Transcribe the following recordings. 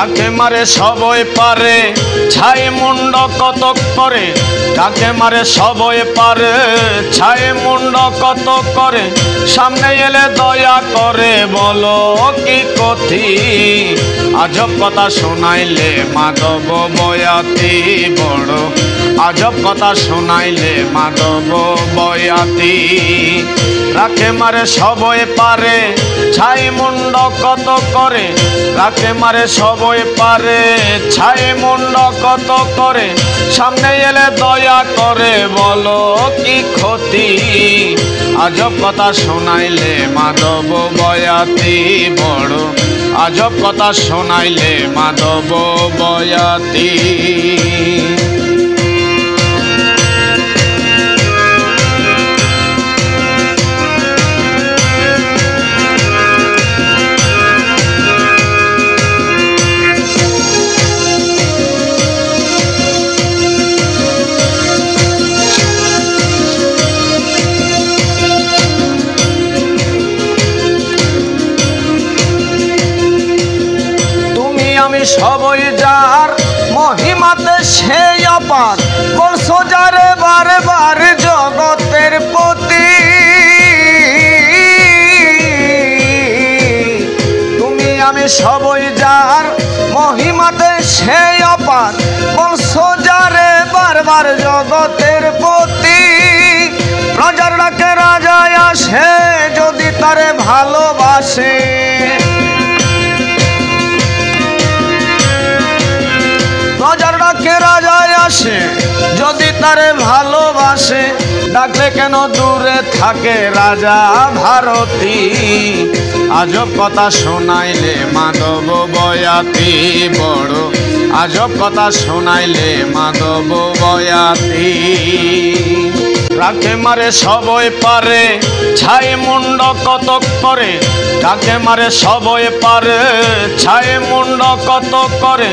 কাকে মারে সবই পারে ছাই মুন্ড কত করে, কাকে মারে সবই পারে ছাই মুন্ড কত করে, সামনে এলে দয়া করে বলো কি কথি, আজব কথা শোনাইলে মাধব বয়াতি বড়, আজব কথা শোনাইলে মাধব বয়াতি। কাকে মারে সবই পারে ছাই মুন্ড কত করে, কাকে মারে সবই পারে ছাই মুন্ড কত করে, সামনে এলে দয়া করে বলো কি ক্ষতি, আজব কথা শোনাইলে মাধব বয়াতি বড়, আজব কথা শোনাইলে মাধব বয়াতি। আমি সবই যার মহিমাতে সেই অপার, বলছো যারে বারে বারে জগতের পতি, তুমি আমি সবই যার মহিমাতে সেই অপার, বলছো যারে বারবার জগতের পতি, প্রজার ডাকে রাজায় আসে যদি তারে ভালোবাসে, প্রজার ডাকে রাজায় আসে যদি তারে ভালোবাসে, ডাকলে কেন দূরে থাকে রাজা ভারতী, আজব কথা শোনাইলে মাধব বয়াতি বড়, আজব কথা শোনাইলে মাধব বয়াতি। কাকে মারে সবই পারে ছাই মুন্ড কত করে, কাকে মারে সবই পারে ছাই মুন্ড কত করে,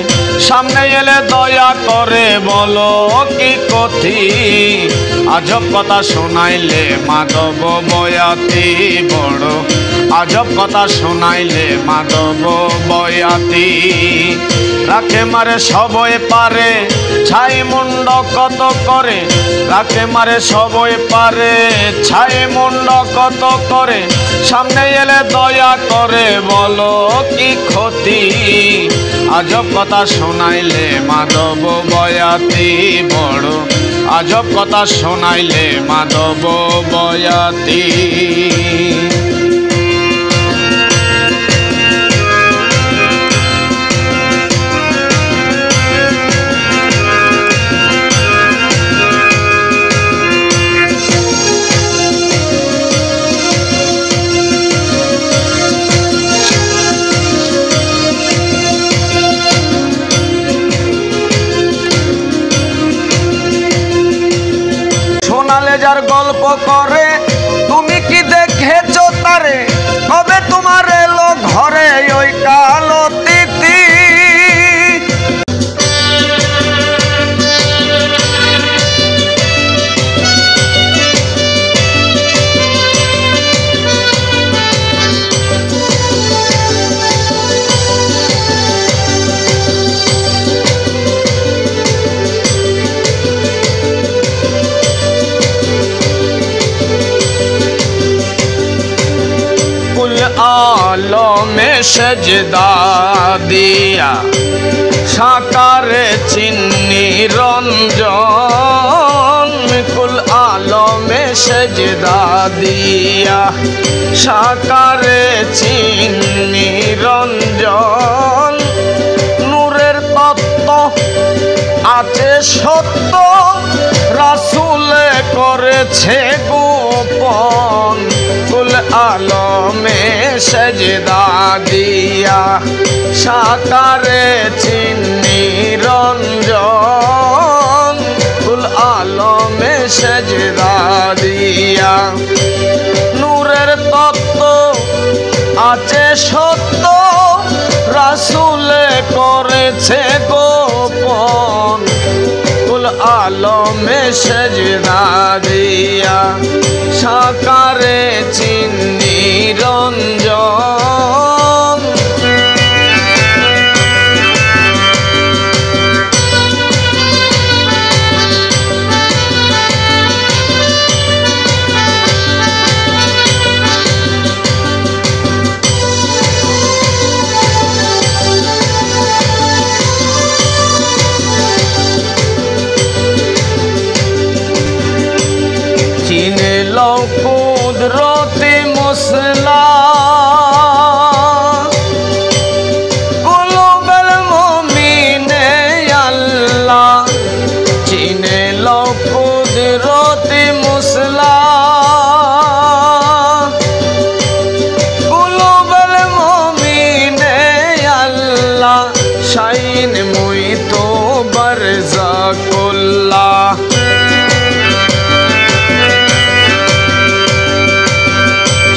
সামনে এলে দয়া করে বলো কি কথি, আজব কথা শোনাইলে মাধব বয়াতি বড়, আজব কথা শোনাইলে মাধব বয়াতি। কাকে মারে সবই পারে ছাই মুন্ড কত করে, কাকে মারে সবই পারে ছাই মুন্ড কত করে, সামনে এলে দয়া করে বলো কি ক্ষতি, আজব কথা শোনাইলে মাধব বয়াতি বড়, আজব কথা শোনাইলে মাধব বয়াতি। যার গল্প করে তুমি কি দেখেছো তারে, কবে তোমার এলো ঘরে ওই কালো তিথি, आलमे सजदा दिया साकारे चिन्नी रंजन, कुल आलमे सजदा दिया साकारे चिन्नी रंजन, नूरेर तत्व आछे सत्य रासुले करेछे गोपन, कुल आलमे सजदा दिया साकारे चिन्नी रंजन, कुल आलमे सजदा दिया, नूरेर तत्व आछे सत्य रासुले करेछे गोपन, कुल आलमे सजदा दिया साकारे चिन्नी रंजन। শাইন মুই তো বারজাকুল্লাহ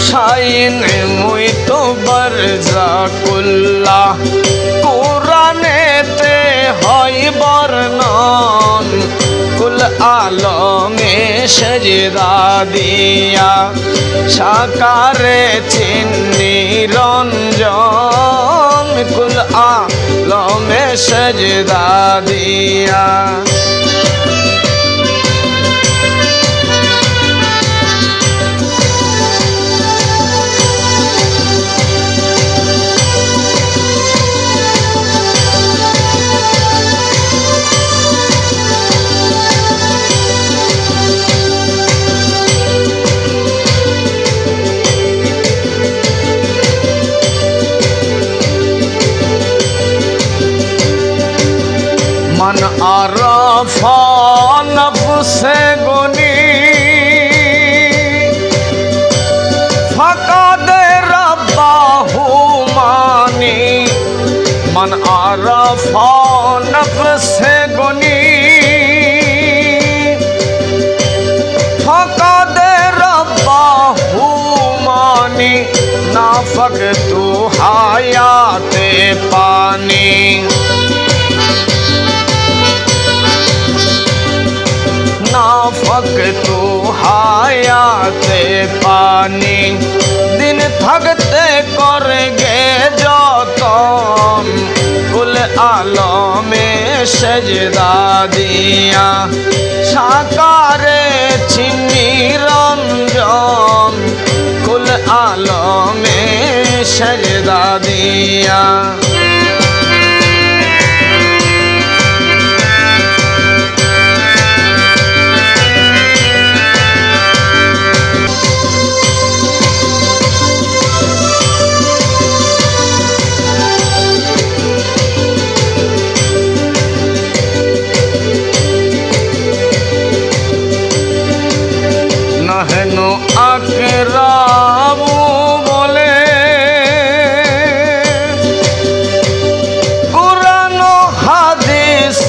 শাইন মুই তো বারজাকুল্লাহ কোরআনেতে হয় বর্ণন কুল আলমে সেজদা দিয়া সাকারে চিন্নি রঞ্জন কুল আলমে সেজদা দিয়া मन आरफा नफ्से गुनी फक़द रब्बाहु मानी मन आरफा नफ्से गुनी फक़द रब्बाहु मानी नाफक तू हयाते पानी नाफक तू हायाते पानी दिन थकते करेंगे जतन कुल आलमे सजदा दिया साकारे छिन्नी रंजन कुल आलमे सजदा दिया नहनु अकराबू बोले कुरान हदीस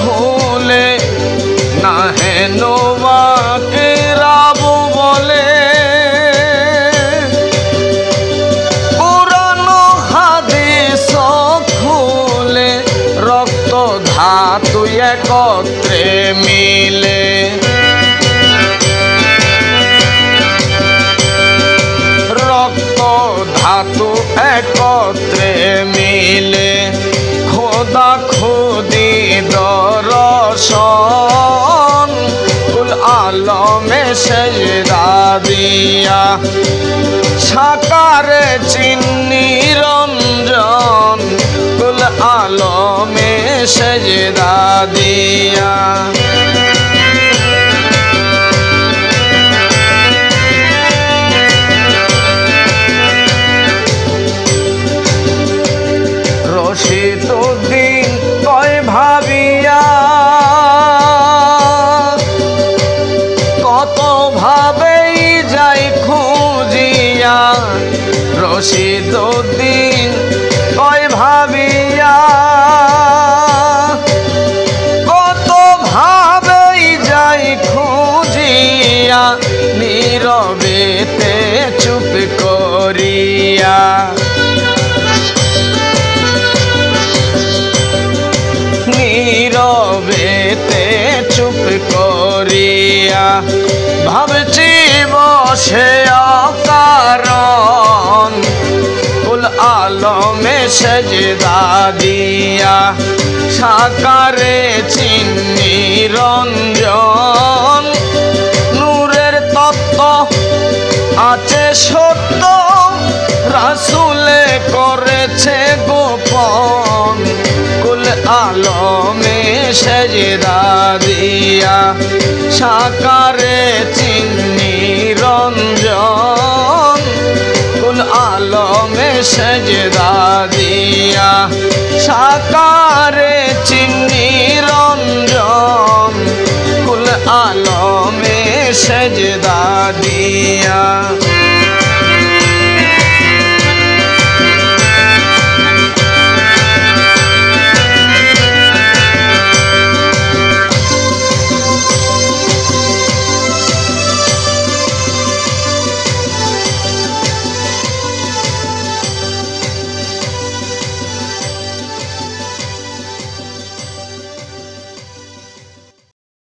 खुले नहनु अकराबू बोले कुरान हदीस खुले रक्त धातु एकत्रे मिले धातु एकत्रे मिले खोदा खुदी दर्शन कुल आलमे सजदा दिया साकारे चिन्नी रंजन कुल आलमे सजदा दिया রশিদউদ্দিন কয় ভাবিয়া কত ভাবেই যাই খুঁজিয়া রশিদউদ্দিন কয় ভাবিয়া কত ভাবেই যাই খুঁজিয়া নীরবেতে চুপ করিয়া নীরবেতে চুপ করিয়া ভাবছি বসে অকারণ কুল আলমে সজদা দিয়া সাকারে চিন্নি রঞ্জন নূরের তত্ত্ব আছে সত্য রাসূলে করেছে গোপন কুল আলমে সজদা দিয়া সাকারে চিন্নি রঞ্জন কুল আলমে সজদা দিয়া সাকারে চিন্নি রঞ্জন কুল আলমে সজদা দিয়া